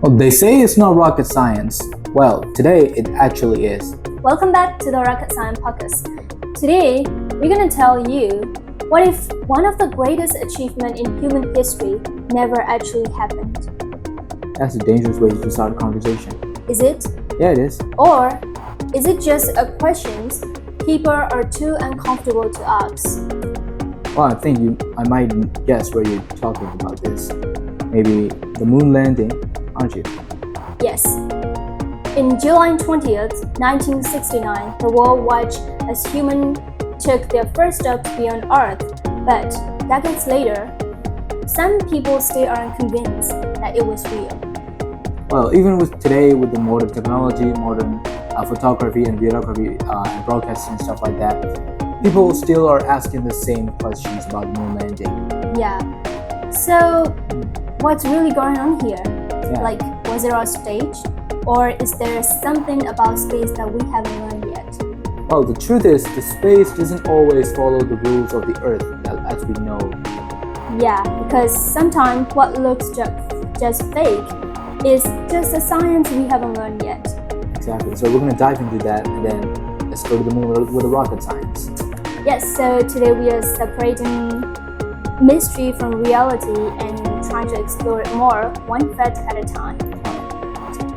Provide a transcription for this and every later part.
Well, they say it's not rocket science. Well, today it actually is. Welcome back to the Rocket Science Podcast. Today, we're going to tell you what if one of the greatest achievements in human history never actually happened. That's a dangerous way to start a conversation. Is it? Yeah, it is. Or is it just a question people are too uncomfortable to ask? Well, I might guess where you're talking about this. Maybe the moon landing, aren't you? Yes. In July 20th, 1969, the world watched as humans took their first steps beyond Earth. But decades later, some people still aren't convinced that it was real. Well, even today with the modern technology, modern photography and videography and broadcasting and stuff like that, people still are asking the same questions about the moon landing. Yeah. So, what's really going on here? Yeah. Like, was it a stage? Or is there something about space that we haven't learned yet? Well, the truth is, the space doesn't always follow the rules of the Earth, as we know. Yeah, because sometimes what looks just fake is just a science we haven't learned yet. Exactly. So we're going to dive into that, and then let's go to the moon with the rocket science. Yes, so today we are separating mystery from reality and trying to explore it more, one fact at a time.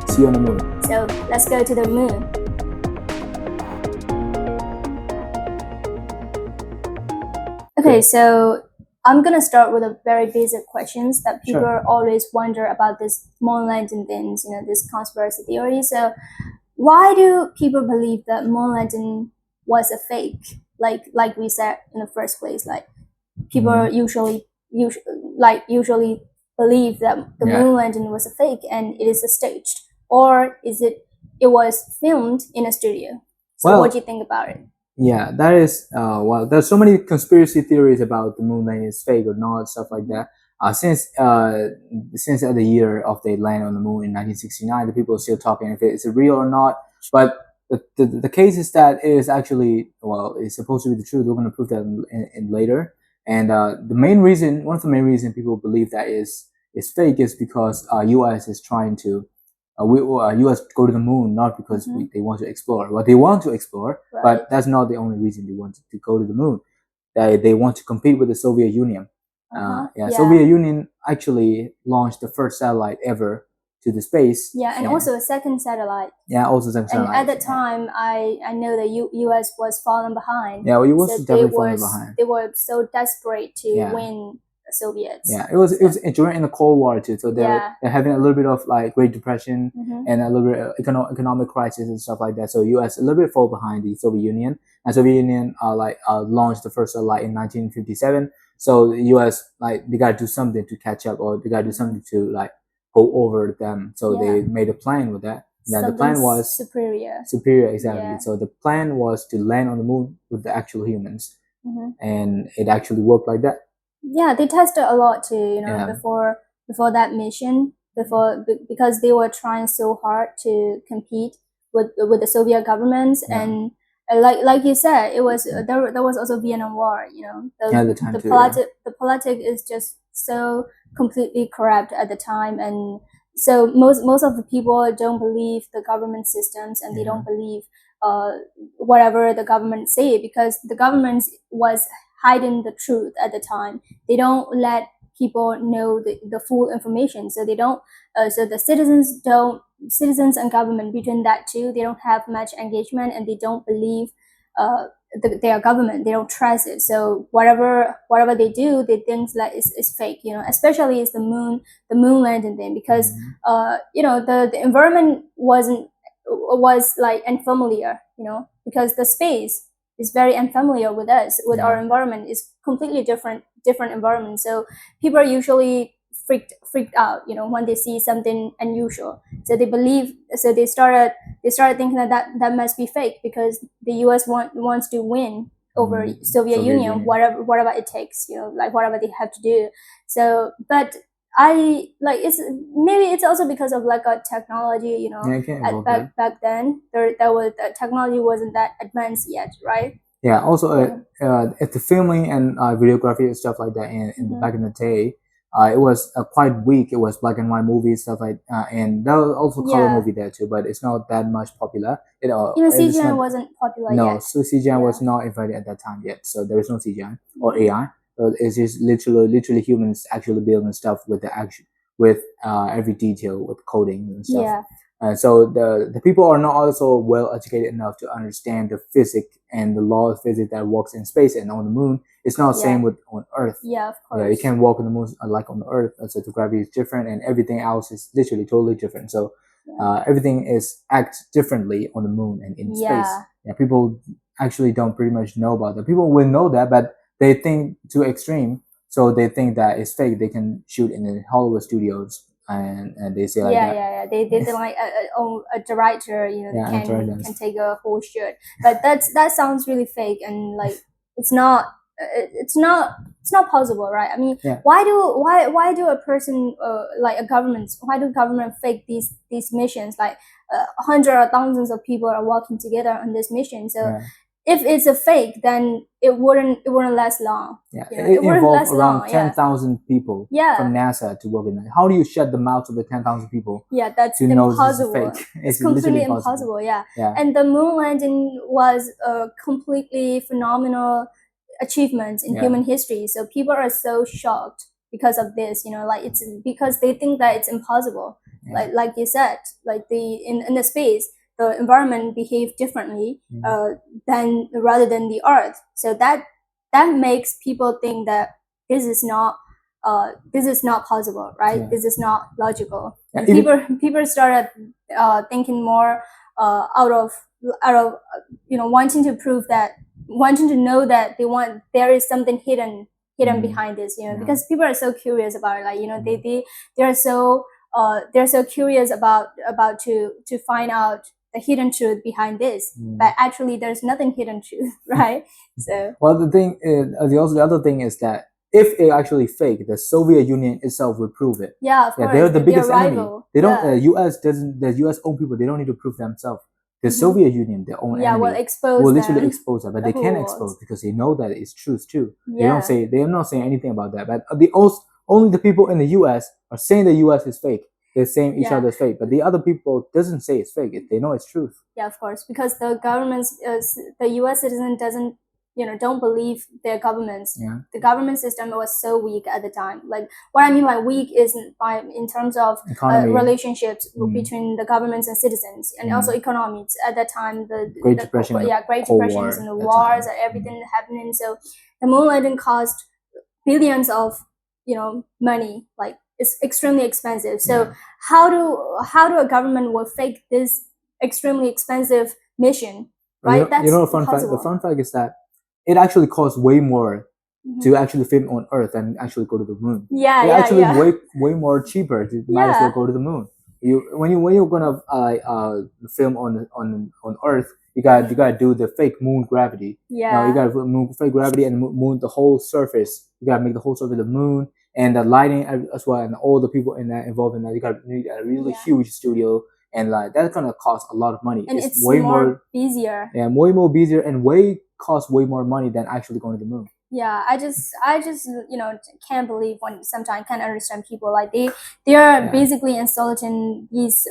See you on the moon. So let's go to the moon. Okay, so I'm gonna start with a very basic questions that people Sure. always wonder about this moon landing things, this conspiracy theory. So why do people believe that moon landing was a fake? Like we said in the first place, like people usually believe that the moon landing was a fake and it is a staged, or is it was filmed in a studio? So Well, what do you think about it? Yeah, that is, well, there's so many conspiracy theories about the moon landing is fake or not, stuff like that. Since the year of the land on the moon in 1969, the people are still talking if it's real or not. But the case is that it is actually, well, it's supposed to be the truth. We're going to prove that in later. And one of the main reasons people believe that is fake is because U.S. is trying to U.S. go to the moon not because they want to explore. Well, they want to explore, Right. but that's not the only reason they want to go to the moon. They want to compete with the Soviet Union. Soviet Union actually launched the first satellite ever to the space. Yeah, and also a second satellite. Yeah, also second satellite. And at that time, I know the U.S. was falling behind. Yeah, well, it was definitely falling behind. They were so desperate to win the Soviets. Yeah, it was during the Cold War too. So they're having a little bit of like Great Depression and a little bit of economic crisis and stuff like that. So U.S. a little bit fall behind the Soviet Union, and Soviet Union launched the first satellite in 1957. So the U.S. they got to do something to catch up, or they got to do something to go over them. So they made a plan with that. Then the plan was superior. Superior, exactly. Yeah. So the plan was to land on the moon with the actual humans, and it actually worked like that. Yeah, they tested a lot too, before that mission, because they were trying so hard to compete with the Soviet governments, and like you said, it was there was also Vietnam War. The politics is just so completely corrupt at the time, and so most of the people don't believe the government systems, and they don't believe whatever the government say, because the government was hiding the truth at the time. They don't let people know the full information, so they don't so the citizens and government, between that two, they don't have much engagement, and they don't believe their government. They don't trust it. So whatever they do, they think that is fake. Especially is the moon landing thing, because the environment was like unfamiliar. Because the space is very unfamiliar with us, with our environment. Is completely different environment. So people are usually freaked out, when they see something unusual. So they started thinking that must be fake, because the US wants to win over Soviet Union, whatever it takes, whatever they have to do. So, but it's also because of a technology, back then technology wasn't that advanced yet, right? Also, at the filming and videography and stuff like that in back in the day, it was quite weak. It was black and white movies, stuff like, and there was also color movie there too, but it's not that much popular. Even CGI wasn't popular yet. No, so CGI was not invented at that time yet, so there is no CGI or AI. So it's just literally humans actually building stuff with the action, with every detail, with coding and stuff. Yeah. So the people are not also well educated enough to understand the physics and the law of physics that works in space and on the moon. It's not the same with on Earth. Yeah, of course. You can't walk on the moon like on the Earth. So the gravity is different, and everything else is literally totally different. So everything is acts differently on the moon and in space. Yeah, people actually don't pretty much know about that. People will know that, but they think too extreme. So they think that it's fake. They can shoot in the Hollywood studios. And they say like that. They like a director, can take a whole shoot, but that sounds really fake, and like it's not possible, right? I mean, why do a person like a government, why do government fake these missions? Like hundreds or thousands of people are working together on this mission, so. If it's a fake, then it wouldn't last long. Yeah, it involves around 10,000 people from NASA to work in it. How do you shut the mouths of the 10,000 people? Yeah, that's impossible. It's completely impossible. Yeah. And the moon landing was a completely phenomenal achievement in human history. So people are so shocked because of this. Like it's because they think that it's impossible. Like you said, like in the space, the environment behave differently than rather than the Earth. So that makes people think that this is not possible, right? This is not logical. And people started thinking more out of wanting to prove that, wanting to know that there is something hidden behind this, because people are so curious about it. Like they're so curious about to find out the hidden truth behind this, but actually there's nothing hidden truth, right? So well, the thing is, the other thing is that if it actually fake, the Soviet Union itself will prove it. Yeah, of course. They're the biggest enemy. They don't. US doesn't. The US own people. They don't need to prove themselves. The Soviet Union, their own enemy, will literally expose that, but they can't expose because they know that it's truth too. They don't say. They are not saying anything about that. But only the people in the US are saying the US is fake. They're saying each other's fake, but the other people doesn't say it's fake. They know it's truth. Yeah, of course, because the the U.S. citizen doesn't, don't believe their governments. Yeah. The government system was so weak at the time. Like what I mean by weak is in terms of relationships between the governments and citizens, and also economics at that time. The Great Depression, Great Depressions and the wars and everything happening. So the moon landing cost billions of money, like. It's extremely expensive. So how do a government will fake this extremely expensive mission, right? That's the fun fact. The fun fact is that it actually costs way more to actually film on Earth than actually go to the moon. Way more cheaper to might as well go to the moon. When you're gonna film on Earth, you gotta do the fake moon gravity. You gotta move fake gravity and moon the whole surface. You gotta make the whole surface the moon. And the lighting as well, and all the people involved in that, you got need a really huge studio, and like that's gonna cost a lot of money. And it's way more busier. Yeah, way more busier, and cost way more money than actually going to the moon. Yeah, I just can't believe when sometimes can't understand people like they are basically insulting these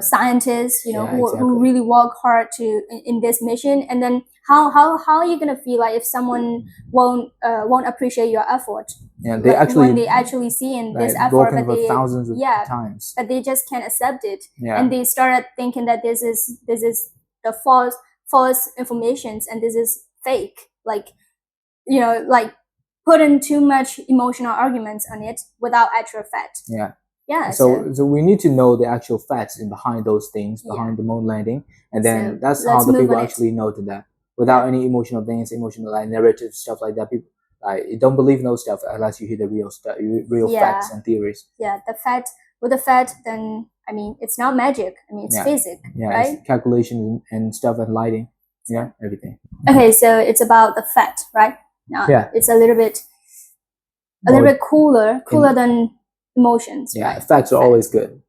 scientists, who really work hard in this mission, and then how are you gonna feel like if someone won't appreciate your effort? Yeah, when they actually see in this effort, but they thousands of times, but they just can't accept it, yeah. And they started thinking that this is the false informations, and this is fake, like like putting too much emotional arguments on it without actual fact. Yeah. So we need to know the actual facts behind those things, behind the moon landing, and then that's how the people actually know to that. Without any emotional things, emotional narrative stuff like that, people you don't believe no stuff unless you hear the real stuff, real facts and theories. Yeah, with the fact, then I mean it's not magic. I mean it's physics. Yeah, right? It's calculation and stuff and lighting. Yeah, everything. Okay, so it's about the fact, right? Now, it's a little bit cooler than emotions. Yeah, right? Facts are always good.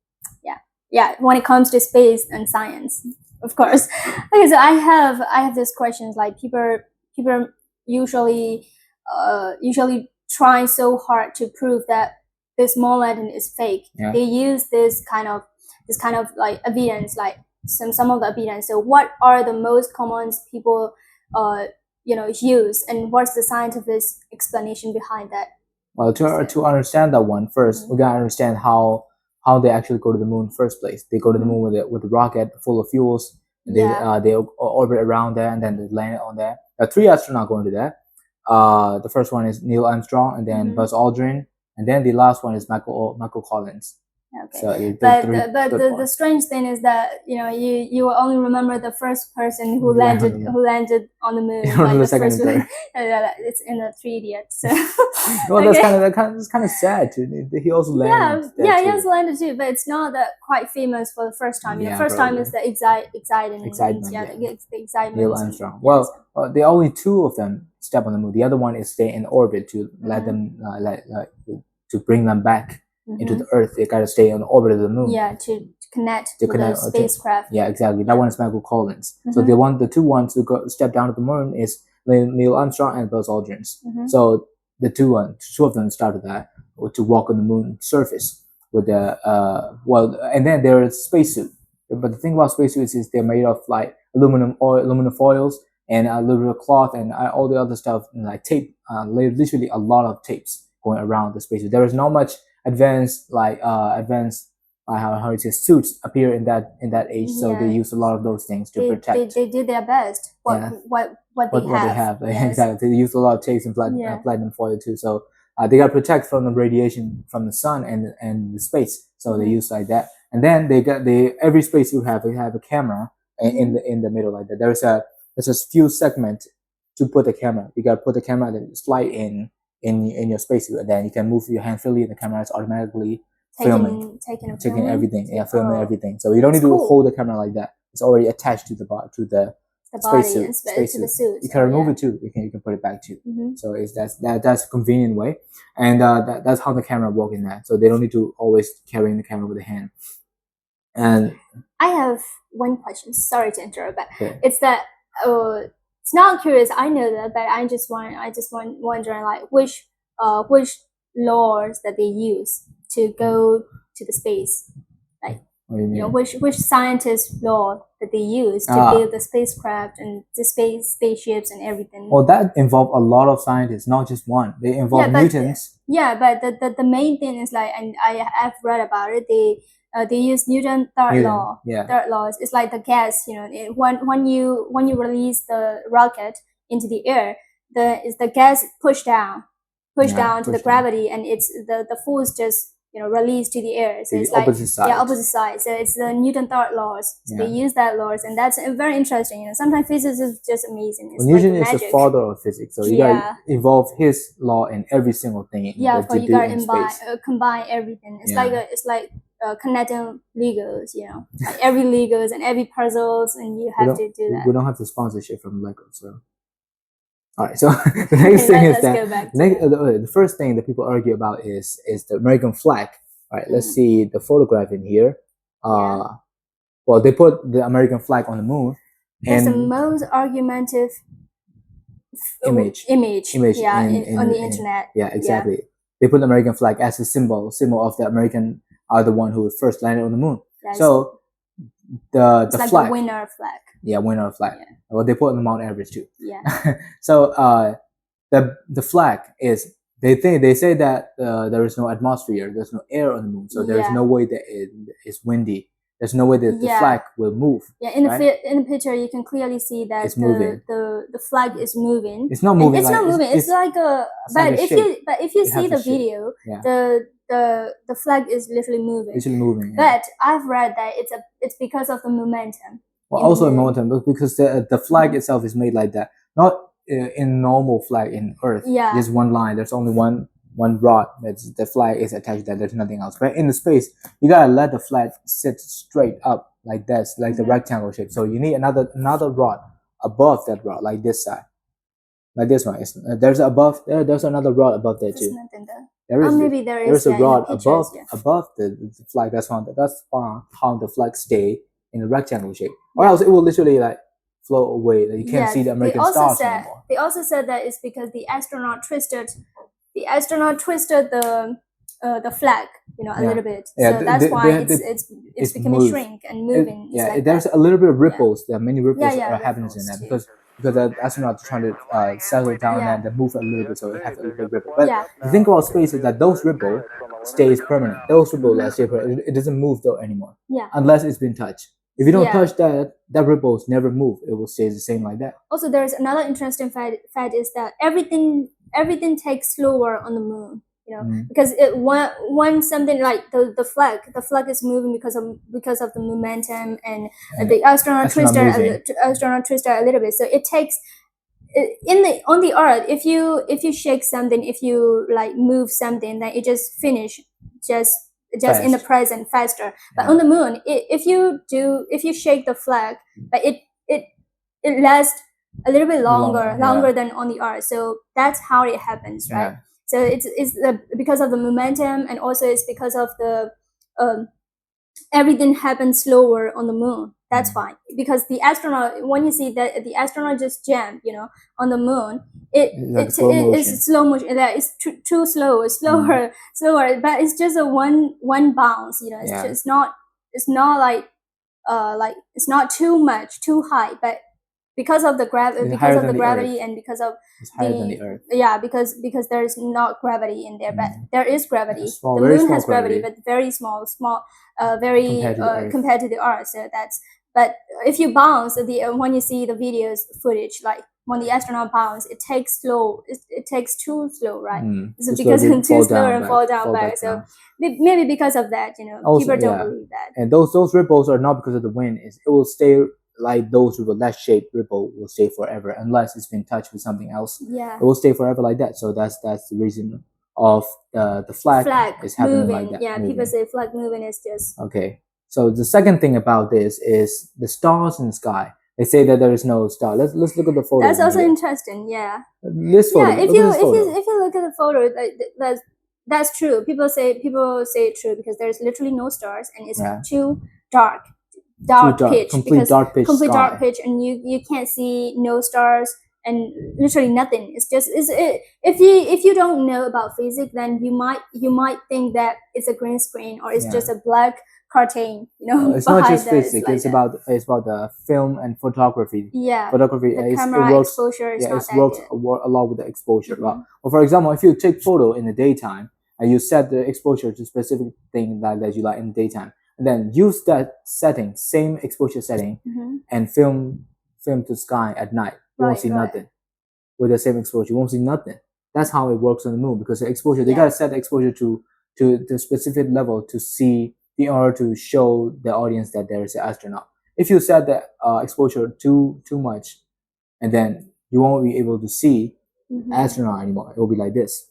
Yeah. When it comes to space and science, of course. Okay, so I have this questions like people usually trying so hard to prove that this moon landing is fake. Yeah. They use this kind of like evidence, like some of the evidence. So what are the most common people use, and what's the scientific explanation behind that? Well, to understand that one, first we gotta understand how they actually go to the moon in the first place. They go to the moon with a rocket full of fuels. And they orbit around there, and then they land on there. 3 astronauts going to that. The first one is Neil Armstrong, and then Buzz Aldrin, and then the last one is Michael Collins. Okay. So the strange thing is that you will only remember the first person who landed on the moon. Like the second and third. It's in the 3 Idiots. So. Well, that's kind of sad too. He also landed. Yeah, he also landed too, but it's not that quite famous for the first time. The first time is the excitement. The excitement. Neil Armstrong. Well, the only 2 of them step on the moon. The other one is stay in orbit to let them to bring them back into the Earth. They gotta stay on the orbit of the moon. Yeah, to connect with the spacecraft. Yeah, exactly. That one is Michael Collins. So the 2 ones who step down to the moon is Neil Armstrong and Buzz Aldrin. So the 2 of them started that to walk on the moon surface with the and then there is spacesuit. But the thing about spacesuits is they're made of like aluminum foils and a little bit of cloth and all the other stuff, like tape. Literally a lot of tapes going around the spacesuit. There is not much advanced how it says suits appear in that age, so they use a lot of those things to protect. They did their best. What they have. Yes. Exactly. They use a lot of tapes and platinum foil too. So they got to protect from the radiation from the sun and the space. So they use like that. And then every space you have a camera in the middle like that. There's a few segment to put the camera. You got to put the camera and slide in your spacesuit, and then you can move your hand freely, and the camera is automatically taking everything. Yeah, filming everything. So you don't need to hold the camera like that. It's already attached to the spacesuit. To the suit. You can remove it too. You can put it back too. So that's a convenient way, and that's how the camera works in that. So they don't need to always carry the camera with the hand. And I have one question. Sorry to interrupt, but it's that it's not curious. I know that, but I just wondering like which laws that they use to go to the space, like which scientist law that they use to build the spacecraft and the spaceships and everything. Well, that involve a lot of scientists, not just one. They involve Newtons. But the main thing is like, and I have read about it. They use Newton's third law. Third law is like the gas. When you release the rocket into the air, the gas pushed down to the gravity, and it's the force just released to the air. So it's like opposite side. So it's the Newton third laws. So they use that laws, and that's very interesting. Sometimes physics is just amazing. It's Newton is the father of physics, so you gotta involve his law in every single thing. You gotta combine everything. It's like connecting Legos, like every Legos and every puzzles, and you have to do that. We don't have the sponsorship from Lego, so. All right, so the next thing is that the first thing that people argue about is the American flag. All right, let's see the photograph in here. Well, they put the American flag on the moon. It's the most argumentative image on the internet. Yeah, exactly. Yeah. They put the American flag as a symbol of the American are the one who first landed on the moon. So the flag, like the winner flag. Yeah, winner flag. Yeah. Well, they put on the Mount Everest too. Yeah. So the flag is they say that there is no atmosphere, there's no air on the moon, so there is no way that it is windy. There's no way that the flag will move. Yeah, in the picture you can clearly see that it's moving. The flag is moving. It's not moving. It's not moving. It's like a. But if you see the video, the flag is literally moving. It's moving. But I've read that it's because of the momentum. Well, also a momentum, because the flag itself is made like that. Not in normal flag in Earth. Yeah. There's one line. There's only one rod. That's the flag is attached to that. There's nothing else. But in the space, you gotta let the flag sit straight up like this, like the rectangle shape. So you need another rod above that rod, like this side, like this one. There's above there. There's another rod above there too. There is. Maybe there is. There's a rod above the flag. That's how the flag stay in a rectangle shape, or else it will literally like float away. Like you can't see the American stars anymore. They also said that it's because the astronaut twisted the astronaut twisted the flag, a little bit. Yeah, so that's why it's becoming moved. shrink and moving. There's a little bit of ripples. There are many ripples are happening in that too. because the astronauts are trying to settle down and they move a little bit, so it has a little bit ripple. But the thing about space is that those ripple stays permanent. Those ripple stay permanent. It doesn't move though anymore. Unless it's been touched. If you don't touch that ripples never move. It will stay the same like that. Also, there's another interesting fact is that everything takes slower on the moon. Because when something like the flag is moving because of the momentum, and the astronaut twisted a little bit, so it takes on the Earth, if you shake something, if you like move something, then it just finish just in the present faster. But on the moon, if you shake the flag, but it lasts a little bit longer than on the Earth. So that's how it happens, right? So it's because of the momentum, and also it's because of the everything happens slower on the moon. That's fine, because the astronaut, when you see that the astronaut just jammed, on the moon, it's slow motion. It's too slow. It's slower, but it's just a one bounce. It's not like it's not too high, but because of the gravity and because of it's higher than the Earth. Because there is not gravity in there, but there is gravity. The moon has gravity, but very small, very compared to the Earth. So that's. But if you bounce, when you see the videos footage, like when the astronaut bounce, it takes too slow, right? So because it's too slow and fall back. So maybe because of that, people don't believe that. And those ripples are not because of the wind. It will stay like those ripple. That shaped ripple will stay forever unless it's been touched with something else. It will stay forever like that. So that's the reason of the flag is happening moving. like that. Yeah, moving. People say flag moving is just okay. So the second thing about this is the stars in the sky. They say that there is no star. Let's look at the photo. That's also interesting. Yeah. This photo. Yeah, if you look at the photo, that's true. People say it's true because there's literally no stars, and it's too dark pitch, complete dark pitch, and you can't see no stars and literally nothing. It's just if you don't know about physics, then you might think that it's a green screen or it's just a black cartoon. It's not just physics. It's about the film and photography. Photography. The camera exposure is not that good. It works a lot with the exposure. Well, for example, if you take photo in the daytime and you set the exposure to specific thing that you like in the daytime, and then use that setting, same exposure setting, and film to sky at night. You won't see nothing. With the same exposure, you won't see nothing. That's how it works on the moon, because the exposure, they gotta set the exposure to the specific level to see, in order to show the audience that there is an astronaut. If you set the exposure too much, and then you won't be able to see astronaut anymore. It will be like this.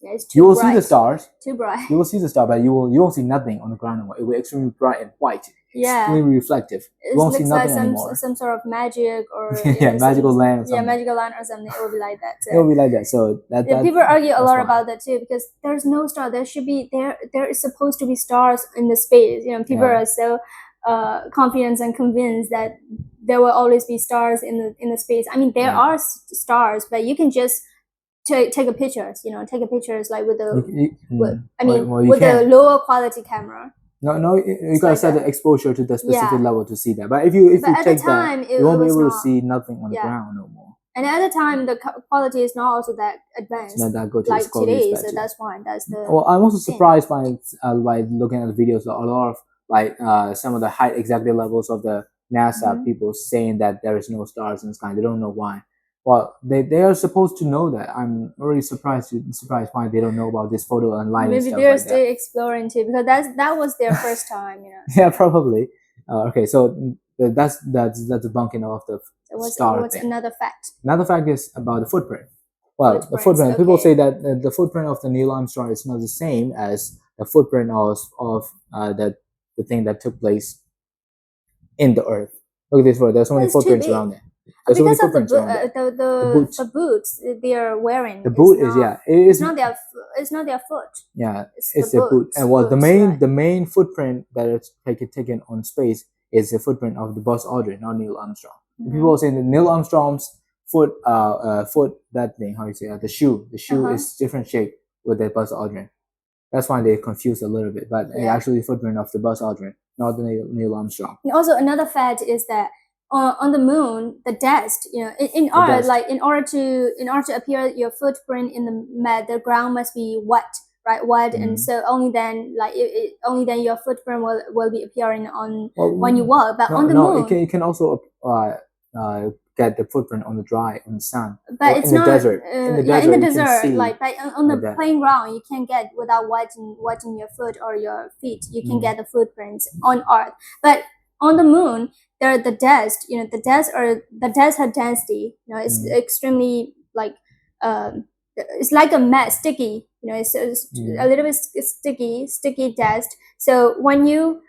Yeah, it's too you will bright. See the stars. Too bright. You will see the star, but you won't see nothing on the ground anymore. It will be extremely bright and white. Extremely reflective. You won't see nothing anymore. Some sort of magic or magical land or something. Magical land or something. It will be like that. So. It will be like that. So people argue a lot about that too, because there's no star. There should be there is supposed to be stars in the space. People are so confident and convinced that there will always be stars in the space. I mean, there are stars, but you can just take a pictures. Take a pictures like with the with a lower quality camera. No, you gotta set the exposure to the specific level to see that. But if you take that, you won't be able to see nothing on the ground no more. And at the time, the quality is not also that advanced. It's not that good like today, so that's why. That's the. Well, I'm also surprised by looking at the videos. A lot of some of the high executive levels of the NASA people saying that there is no stars in the sky. They don't know why. Well, they are supposed to know that. I'm really surprised why they don't know about this photo and light. Maybe they're still exploring too, because that was their first time, Yeah, probably. Okay, so that's debunking of the star what's thing. Another fact? Another fact is about the footprint. Well, the footprint. Okay. People say that the footprint of the Neil Armstrong is not the same as the footprint of the thing that took place in the Earth. Look at this photo. There's so many footprints around there. Because of the boots they are wearing. The boot is it's not their foot. Yeah, it's the boot. And the main footprint that is taken on space is the footprint of the Buzz Aldrin, not Neil Armstrong. People are saying that Neil Armstrong's foot that thing, how you say the shoe is different shape with the Buzz Aldrin. That's why they confused a little bit, but actually the footprint of the Buzz Aldrin, not the Neil Armstrong. And also another fact is that on the moon, the dust, in Earth, like in order to appear your footprint in the ground must be wet, right? Wet, and so only then, like only then your footprint will be appearing on when you walk. But on the moon, it can also get the footprint on the sun, but it's in not the desert. In the desert, like on the plain ground, you can get without wetting your foot or your feet. You can get the footprints on Earth, but on the moon, the dust, the dust had density. It's extremely like it's like a mess, sticky. It's a little bit sticky dust. So when you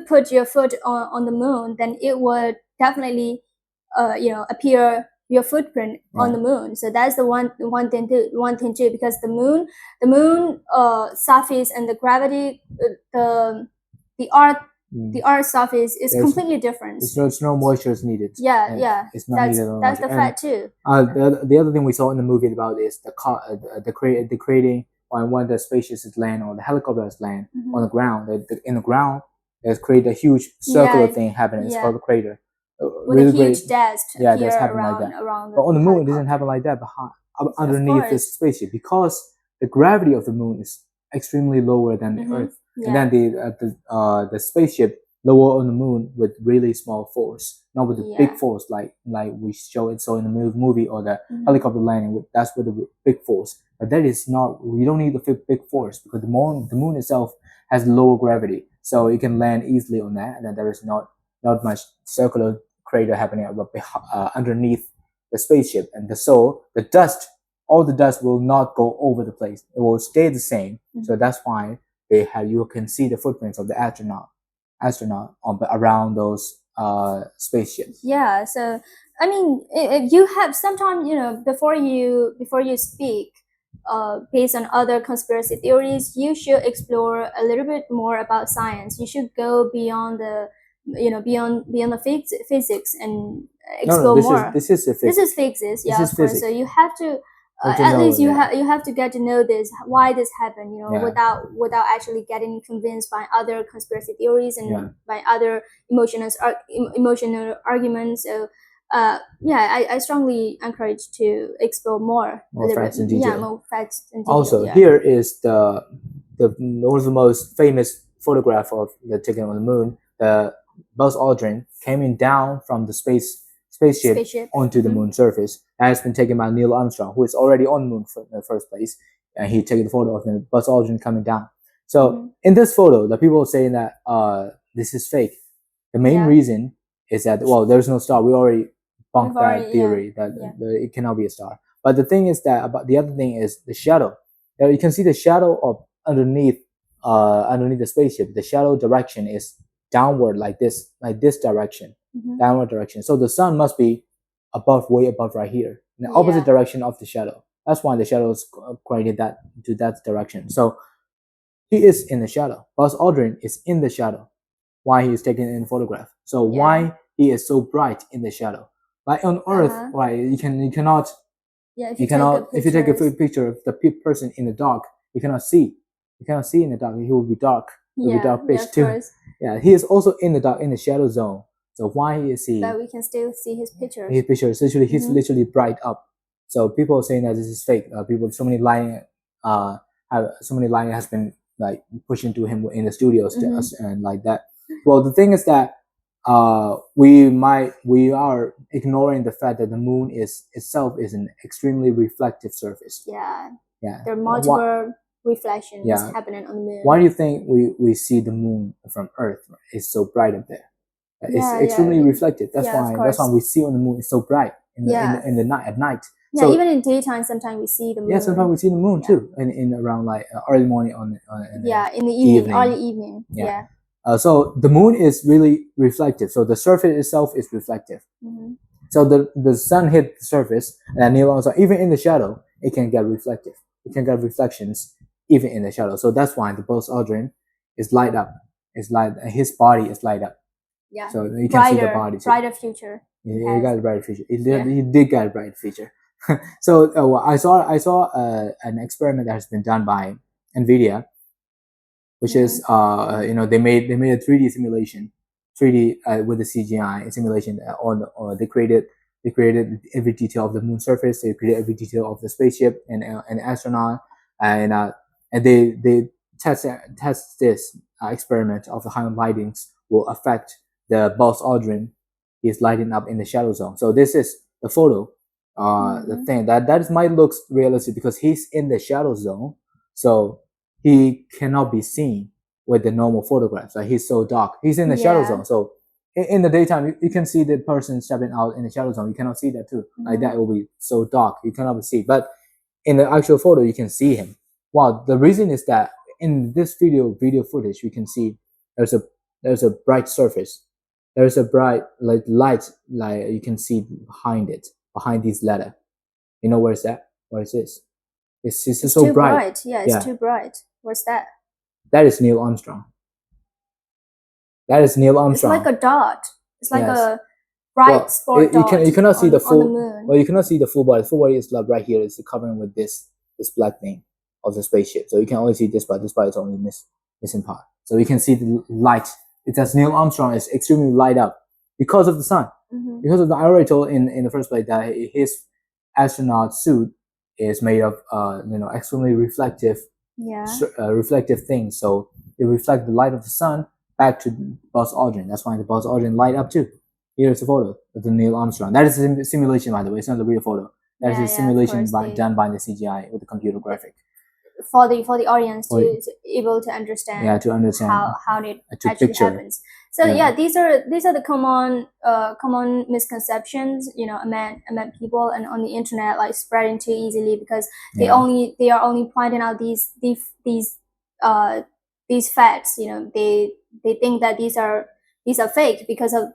put your foot on the moon, then it would definitely appear your footprint on the moon. So that's the one thing too, because the moon surface and the gravity, the Earth surface is completely different. There's no moisture is needed. Yeah. It's not needed. That's the fact too. The other thing we saw in the movie about is the creating when the spaceships is land or the helicopters land on the ground. In the ground, there's create a huge circular thing happening. It's called a crater. With really a huge dust. Yeah, that's happening like that. But on the moon, it doesn't happen like that. Underneath the spaceship, because the gravity of the moon is extremely lower than the Earth. And then the spaceship lower on the moon with really small force, not with the big force like we saw in the movie or the helicopter landing. That's with the big force. But that is not. We don't need the big force because the moon itself has lower gravity, so it can land easily on that. And then there is not much circular crater happening underneath the spaceship. And so all the dust will not go over the place. It will stay the same. So that's why you can see the footprints of the astronaut around those spaceships. Yeah. So I mean, if you have sometimes, before you speak, based on other conspiracy theories, you should explore a little bit more about science. You should go beyond the beyond the physics and explore more. This is physics. Yeah, of course. So you have to. At least you have to get to know this, why this happened, without actually getting convinced by other conspiracy theories and by other emotional arguments. So I strongly encourage to explore more facts in detail. More facts in detail. Also, here is the one of the most famous photograph of the taken on the moon. The Buzz Aldrin coming down from the spaceship onto the moon surface. That has been taken by Neil Armstrong, who is already on the moon in the first place. And he took the photo of the Buzz Aldrin coming down. So in this photo, the people are saying that this is fake. The main reason is that, there's no star. We already bunked that theory that it cannot be a star. But the thing is that the other thing is the shadow. You can see the shadow of underneath the spaceship. The shadow direction is downward like this direction, downward direction. So the sun must be way above right here, in the opposite direction of the shadow. That's why the shadow is created to that direction. So he is in the shadow. Buzz Aldrin is in the shadow. Why he is taken in photograph? So why he is so bright in the shadow? Like on Earth, right? You cannot. Yeah, if you take a picture of the person in the dark, you cannot see. You cannot see in the dark. He will be dark. It will be dark pitch too. Course. Yeah, he is also in the dark, in the shadow zone. So why is he? But we can still see his pictures. His pictures, literally, he's literally bright up. So people are saying that this is fake. So many lying has been like pushed into him in the studios and like that. Well, the thing is that we are ignoring the fact that the moon itself is an extremely reflective surface. Yeah. There are multiple reflections happening on the moon. Why do you think we see the moon from Earth? It's so bright up there. It's extremely reflective. That's why we see on the moon. It's so bright in the night at night. Yeah, so, even in daytime, sometimes we see the moon. Yeah, sometimes we see the moon too, in around like early morning in the evening, early evening. Yeah. So the moon is really reflective. So the surface itself is reflective. So the sun hit the surface, and Neil Armstrong, even in the shadow, it can get reflective. It can get reflections even in the shadow. So that's why the Buzz Aldrin is light up. His body is light up. Yeah. So you can see the body too. Brighter future. He got a brighter future. He did get a brighter future. So I saw an experiment that has been done by NVIDIA, which is they made a 3D simulation, 3D with the CGI simulation on they created every detail of the moon surface. They created every detail of the spaceship and an astronaut, and they test this experiment of how lightings will affect the Buzz Aldrin. Is lighting up in the shadow zone. So this is the photo. The thing that might look realistic because he's in the shadow zone, so he cannot be seen with the normal photographs. Like he's so dark. He's in the shadow zone. So in the daytime, you can see the person stepping out in the shadow zone. You cannot see that too. Like that, it will be so dark. You cannot see. But in the actual photo, you can see him. Well, the reason is that in this video footage, you can see there's a bright surface. There's a bright light like you can see behind it, behind this letter. You know where is that? Where is this? It's so too bright. Yeah, it's too bright. What's that? That is Neil Armstrong. That is Neil Armstrong. It's like a dot. It's like a bright spot dot. You cannot see the full. On the moon. Well, you cannot see the full body. The full body is like right here. It's covering with this black thing of the spaceship. So you can only see this part. This part is only missing part. So you can see the light. It says Neil Armstrong is extremely light up because of the sun. Because of the I already told in the first place that his astronaut suit is made of extremely reflective things. So it reflects the light of the sun back to Buzz Aldrin. That's why the Buzz Aldrin light up too. Here's the photo of the Neil Armstrong. That is a simulation, by the way. It's not the real photo. That is a simulation done by the CGI with the computer graphic. For the audience to able to understand how it actually happens. So these are the common misconceptions among people and on the internet, like spreading too easily because they are only pointing out these facts. They think that these are fake because of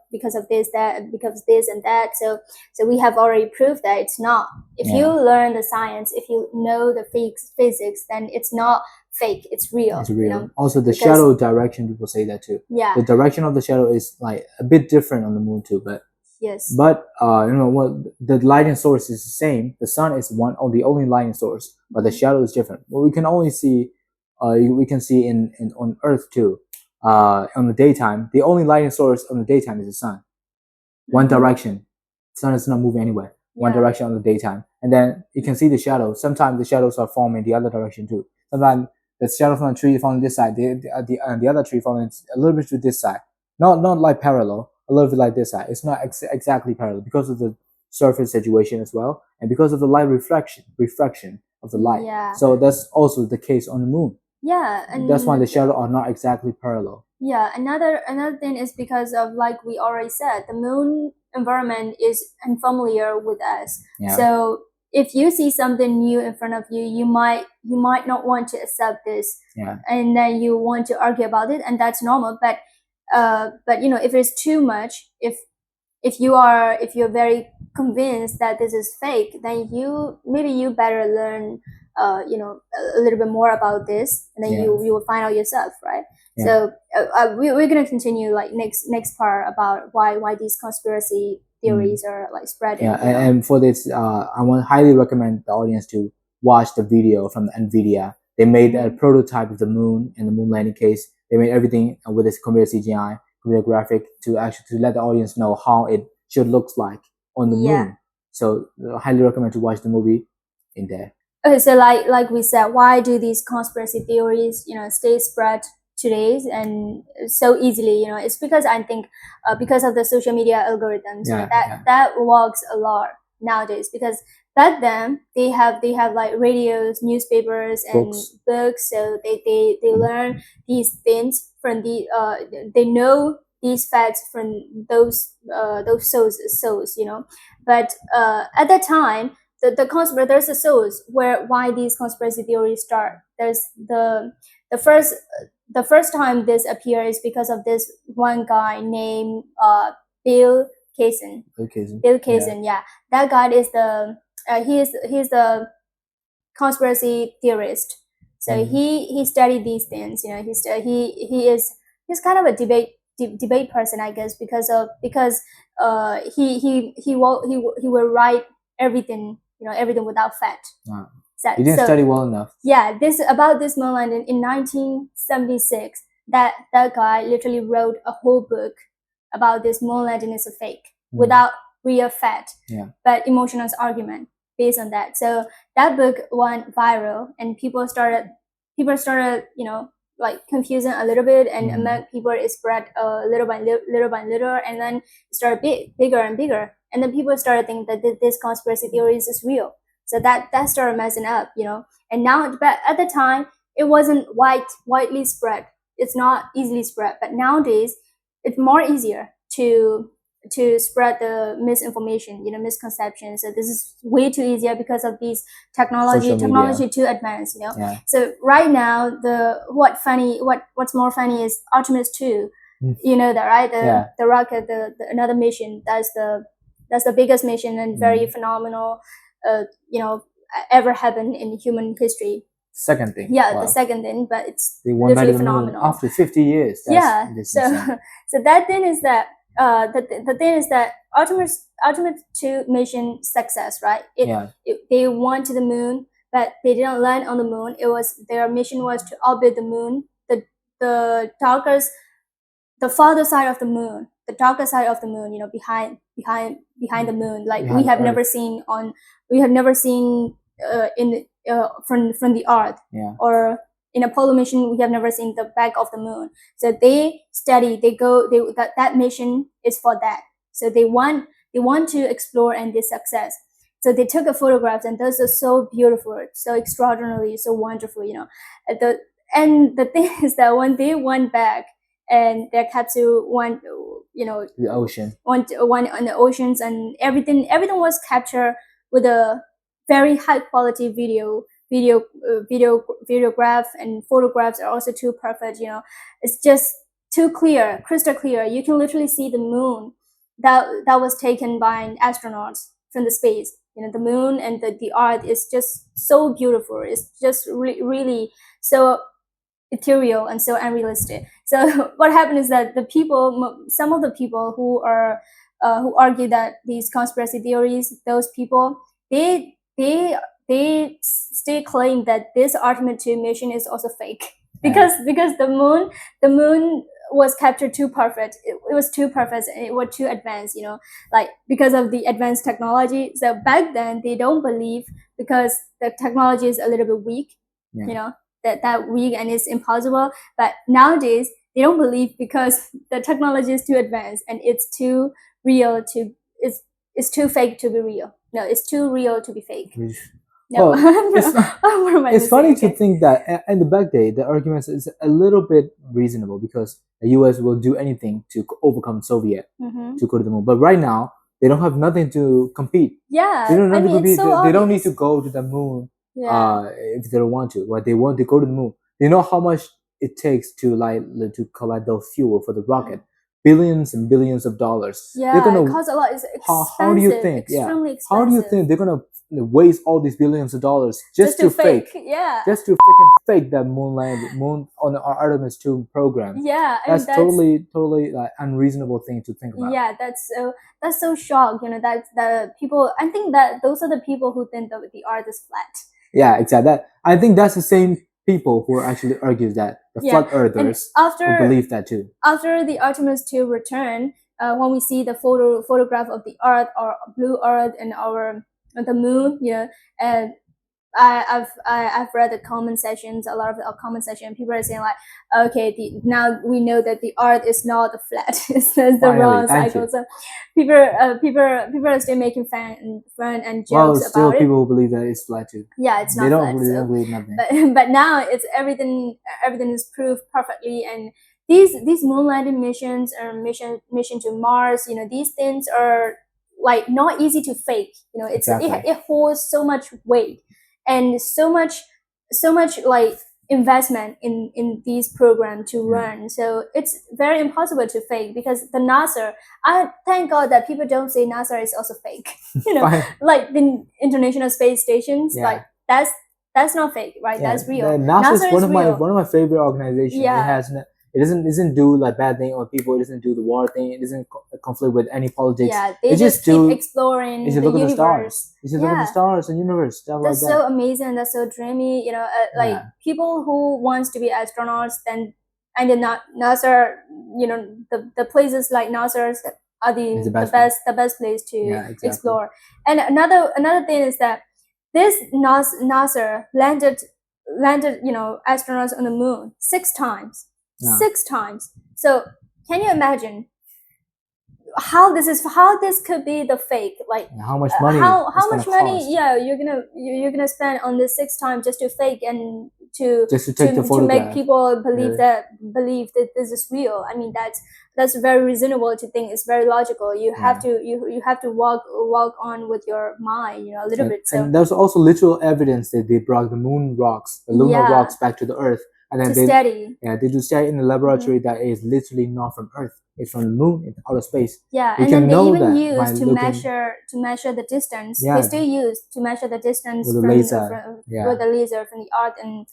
this and that. So we have already proved that it's not. If you learn the science, if you know the physics, then it's not fake. It's real. It's real. Also, the shadow direction, people say that too. Yeah. The direction of the shadow is like a bit different on the moon too, but yes. But the lighting source is the same. The sun is the only lighting source, but the shadow is different. Well, we can only see, we can see in on Earth too. On the daytime, the only lighting source on the daytime is the sun. One direction. The sun is not moving anywhere. One direction on the daytime. And then you can see the shadows. Sometimes the shadows are forming the other direction too. Sometimes the shadow from the tree falling this side, the other tree falling a little bit to this side. Not like parallel, a little bit like this side. It's not exactly parallel because of the surface situation as well, and because of the light refraction of the light. Yeah. So that's also the case on the moon. Yeah, and that's why the shadows are not exactly parallel. Yeah, another thing is because of, like we already said, the moon environment is unfamiliar with us. Yeah. So if you see something new in front of you, you might not want to accept this. Yeah. And then you want to argue about it, and that's normal. But if it's too much, if you're very convinced that this is fake, then maybe you better learn a little bit more about this, and then you will find out yourself, right? Yeah. So we're gonna continue like next part about why these conspiracy theories are like spreading. Yeah, and for this, I want highly recommend the audience to watch the video from NVIDIA. They made a prototype of the moon and the moon landing case. They made everything with this computer CGI, computer graphic to let the audience know how it should look like on the moon. So I highly recommend to watch the movie in there. Okay, so like we said, why do these conspiracy theories stay spread today and so easily? It's because I think because of the social media algorithms that works a lot nowadays. Because back then they have like radios, newspapers, and books. So they learn these things from they know these facts from those sources, But at that time, there's a source why these conspiracy theories start. There's the first time this appears because of this one guy named Bill Kaysen. Bill Kaysen, yeah. That guy is he's the conspiracy theorist. So he studied these things. He's kind of a debate person, I guess, because he will write everything everything without fat. So, you didn't study well enough. Yeah, about this moon landing in 1976. That guy literally wrote a whole book about this moon landing is a fake without real fat, but emotional argument based on that. So that book went viral, and people started like confusing a little bit, and among people it spread little by little, and then it started bigger and bigger, and then people started thinking that this conspiracy theories is real. So that started messing up, and now, but at the time it wasn't widely spread. It's not easily spread, but nowadays it's more easier to spread the misinformation, misconceptions. So this is way too easier because of these technology too advanced, So right now, what's more funny is Artemis II. You know that, right? The rocket, the another mission. That's the biggest mission and very phenomenal, ever happened in human history. Second thing. Yeah, the second thing, but it's literally phenomenal. After 50 years. So that thing is that the thing is that Artemis II mission success, right? They went to the moon, but they didn't land on the moon. Their mission was to orbit the moon, the farther side of the moon, the darker side of the moon, behind the moon, like we have never seen from the Earth, or in Apollo mission we have never seen the back of the moon. So that mission is for that. So they want to explore and this success. So they took a photographs, and those are so beautiful, so extraordinarily, so wonderful, and the thing is that when they went back and their capsule went, the ocean, went on the oceans, and everything was captured with a very high quality videograph, and photographs are also too perfect. It's just too clear, crystal clear. You can literally see the moon that was taken by astronauts from the space. The moon and the Earth is just so beautiful. It's just really so ethereal and so unrealistic. So what happened is that some of the people who argue that these conspiracy theories, those people, they still claim that this Artemis II mission is also fake, because the moon was captured too perfect. It was too perfect, and it was too advanced, like because of the advanced technology. So back then they don't believe because the technology is a little bit weak, that weak and it's impossible. But nowadays they don't believe because the technology is too advanced and it's too real it's too fake to be real. No, it's too real to be fake. No. Well, it's funny to think that in the back day the argument is a little bit reasonable, because the US will do anything to overcome Soviet to go to the moon. But right now they don't have nothing to compete. Yeah, they don't have to compete. So they don't need to go to the moon if they don't want to. But they want to go to the moon. They know how much it takes to collect the fuel for the rocket. Billions and billions of dollars. Yeah, it costs a lot. It's expensive. How do you think? Extremely expensive. How do you think they're gonna waste all these billions of dollars just to fake? Yeah. Just to freaking fake that moon on our Artemis II program. Yeah, that's totally like unreasonable thing to think about. Yeah, that's so shocked. That the people. I think that those are the people who think that the Earth is flat. Yeah, exactly. I think that's the same people who actually argue that the flat earthers who believe that too. After the Artemis II return, when we see the photograph of the Earth, or blue Earth, and the moon, and I've read the comment sections, a lot of the comment section. People are saying like, okay, now we know that the Earth is not the flat; it's the wrong cycle. So people are still making fun and jokes about it. Still people who believe that it's flat too. Yeah, it's not they flat. They don't believe nothing. But now it's everything is proved perfectly, and these moon landing missions or mission to Mars, these things are like not easy to fake. It holds so much weight and so much like investment in these programs to run. So it's very impossible to fake, because the NASA, I thank God that people don't say NASA is also fake. Like the International Space Stations, like that's not fake, right? That's real. NASA is one of my favorite organizations. It doesn't do like bad thing on people. It doesn't do the war thing. It doesn't conflict with any politics. Yeah, they just keep exploring the look universe. At the stars. You should look at the stars and universe. Stuff that's like that. so amazing. That's so dreamy. You know, like people who wants to be astronauts, then and then NASA. You know, the places like NASA are the best place to explore. And another thing is that this NASA landed you know astronauts on the moon 6 times. 6 times. So can you imagine how this could be the fake, like how much money how much money you're gonna spend on this 6 times just to fake and to take the photograph, to make people believe that this is real. I mean that's very reasonable to think. It's very logical. You have to you have to walk on with your mind, you know, a little bit. So and there's also literal evidence that they brought the moon rocks, the lunar rocks, back to the Earth, and then they do study in the laboratory that is literally not from Earth. It's from the moon, in outer space. Yeah, and then they even use to measure the distance. They still use to measure the distance with the laser from the Earth and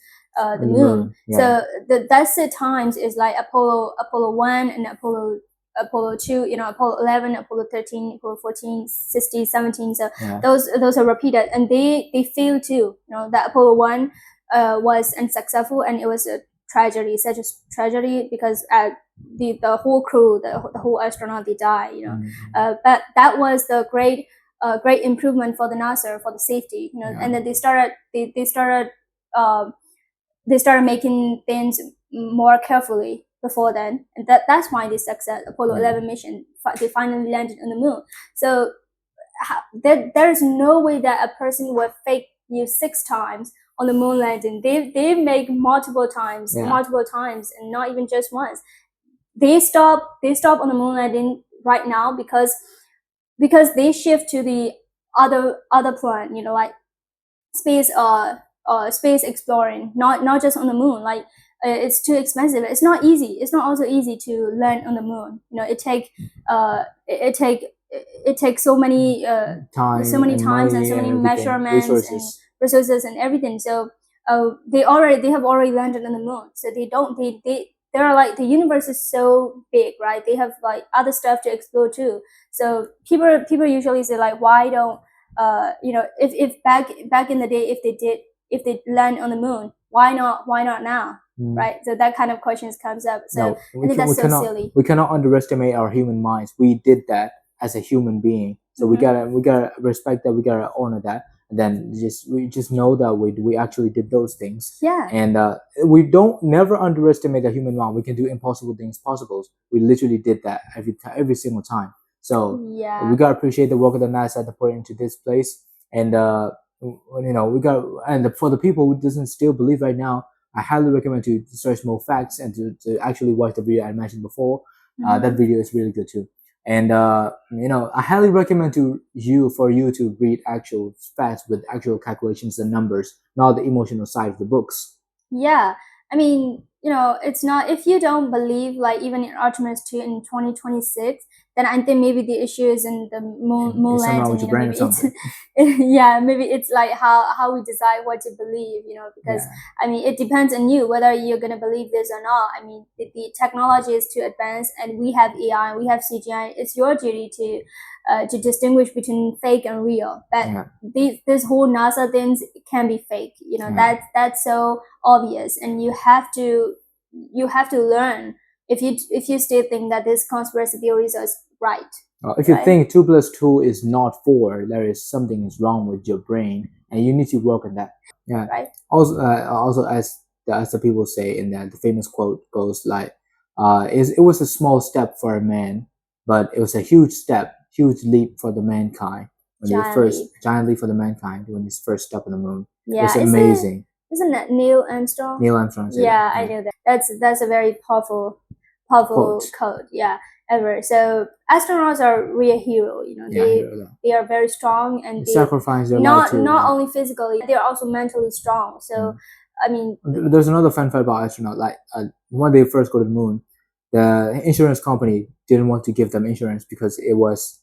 the moon. So that's the times is like Apollo 1 and Apollo 2, you know, Apollo 11, Apollo 13, Apollo 14, 16, 17. So those are repeated, and they fail too. You know, that Apollo 1 was unsuccessful, and it was a tragedy, such a tragedy, because the whole crew, the whole astronaut, they die. You know, but that was the great improvement for the NASA, for the safety. You know, and then they started making things more carefully before then, and that's why they success Apollo 11 mission. They finally landed on the moon. So there is no way that a person would fake you 6 times on the moon landing. They make multiple times, and not even just once. They stop on the moon landing right now because they shift to the other planet, you know, like space exploring, not just on the moon. Like it's too expensive. It's not easy. It's not also easy to land on the moon. You know, it takes so many times and so many measurements and resources and everything. So they have already landed on the moon. So they're like, the universe is so big, right? They have like other stuff to explore too. So people usually say like, why don't you know, if back in the day, if they land on the moon, why not now? Right? So that kind of questions comes up. So I think that's so silly. We cannot underestimate our human minds. We did that as a human being. So we gotta respect that. We gotta honor that. And then we just know that we actually did those things. Yeah. And we don't never underestimate the human mind. We can do impossible things possible. We literally did that every single time. So we gotta appreciate the work of the NASA to put into this place. And you know, for the people who doesn't still believe right now, I highly recommend to search more facts and to actually watch the video I mentioned before. That video is really good too. And you know, I highly recommend for you to read actual facts with actual calculations and numbers, not the emotional side of the books. Yeah, I mean, you know, it's not, if you don't believe like even in Artemis II in 2026, then I think maybe the issue is in the moon landing. You know, maybe it's maybe it's like how we decide what to believe. You know, because I mean, it depends on you whether you're gonna believe this or not. I mean, the technology is too advanced, and we have AI, and we have CGI. It's your duty to distinguish between fake and real. But this whole NASA things can be fake. You know, that's so obvious, and you have to learn if you still think that this conspiracy theories are right. If you think 2 plus 2 is not 4, there is something is wrong with your brain, and you need to work on that. Yeah. Right. Also, as the people say in that, the famous quote goes like, "It was a small step for a man, but it was a huge leap for the mankind giant leap for the mankind when his first step on the moon." Yeah, it's amazing. Isn't that Neil Armstrong? Neil Armstrong. Yeah, I knew that. That's a very powerful quote. Yeah, ever. So astronauts are real hero. You know, they are very strong, and they sacrifice their life too. Not only physically, they are also mentally strong. So I mean, there's another fun fact about astronauts. Like when they first go to the moon, the insurance company didn't want to give them insurance because it was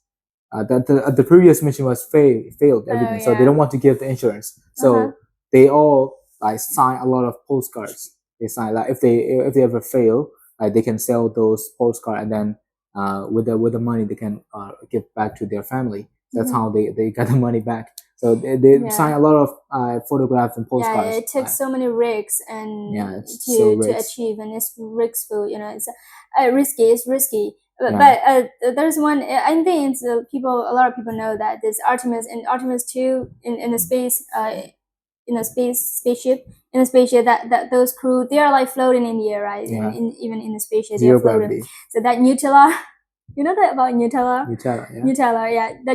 the previous mission was failed everything. So they don't want to give the insurance. So they all like sign a lot of postcards. They sign like if they ever fail, Like they can sell those postcards, and then with the money they can give back to their family. That's how they got the money back. So they sign a lot of photographs and postcards. Yeah, it takes so many risks and to achieve, and it's riskful. You know, it's risky. It's risky. But there's one. I think it's a lot of people know that this Artemis and Artemis II in the space in a spaceship that those crew, they are like floating in the air, right? Even in the spaceship, they're floating. Gravity. So that Nutella, you know that about Nutella? Nutella, yeah. The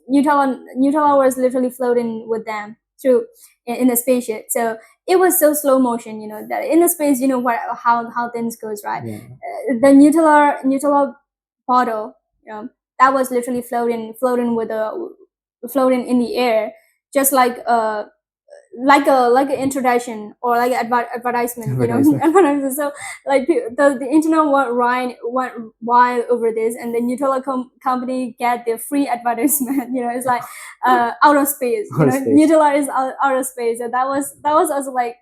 Nutella was literally floating with them through in the spaceship. So it was so slow motion, you know, that in the space, you know, how things goes, right? The Nutella bottle, you know, that was literally floating in the air, just like an introduction or like an advertisement, you know. So like the internet went wild over this, and the Nutella company get their free advertisement. You know, it's like outer space. Nutella is outer space. So that was also like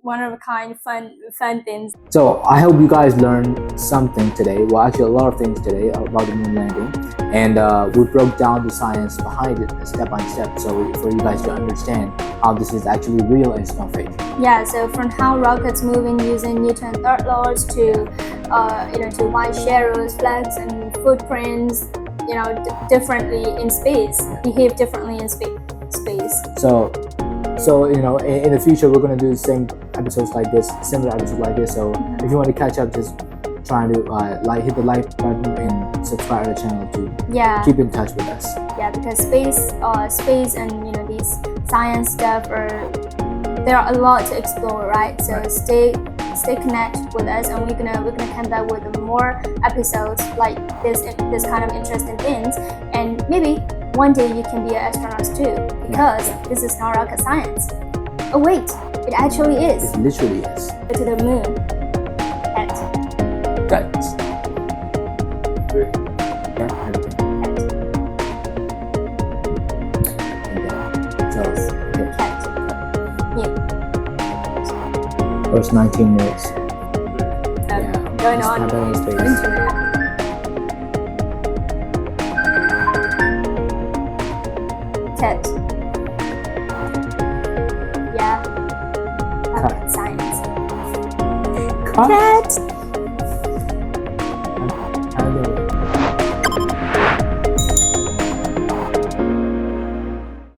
one of a kind fun things. So I hope you guys learned something today. Well, actually a lot of things today about the moon landing, and we broke down the science behind it step by step, so for you guys to understand how this is actually real and it's not fake. Yeah, so from how rockets moving using Newton's third laws to to white shadows, flags, and footprints, you know, differently in space, behave differently in space. So you know, in the future we're gonna do the same episodes like this, similar episodes like this. So if you want to catch up, just trying to hit the like button and subscribe to the channel to keep in touch with us. Yeah, because space and, you know, these science stuff there are a lot to explore, right? So stay connected with us, and we're gonna come back with more episodes like this kind of interesting things, and maybe one day you can be an astronaut too, because this is not rocket science. Oh wait, it actually is. It literally is. Go to the moon. Guys. First 19 minutes. Going on. Cat. Yeah. Rocket science. Cat.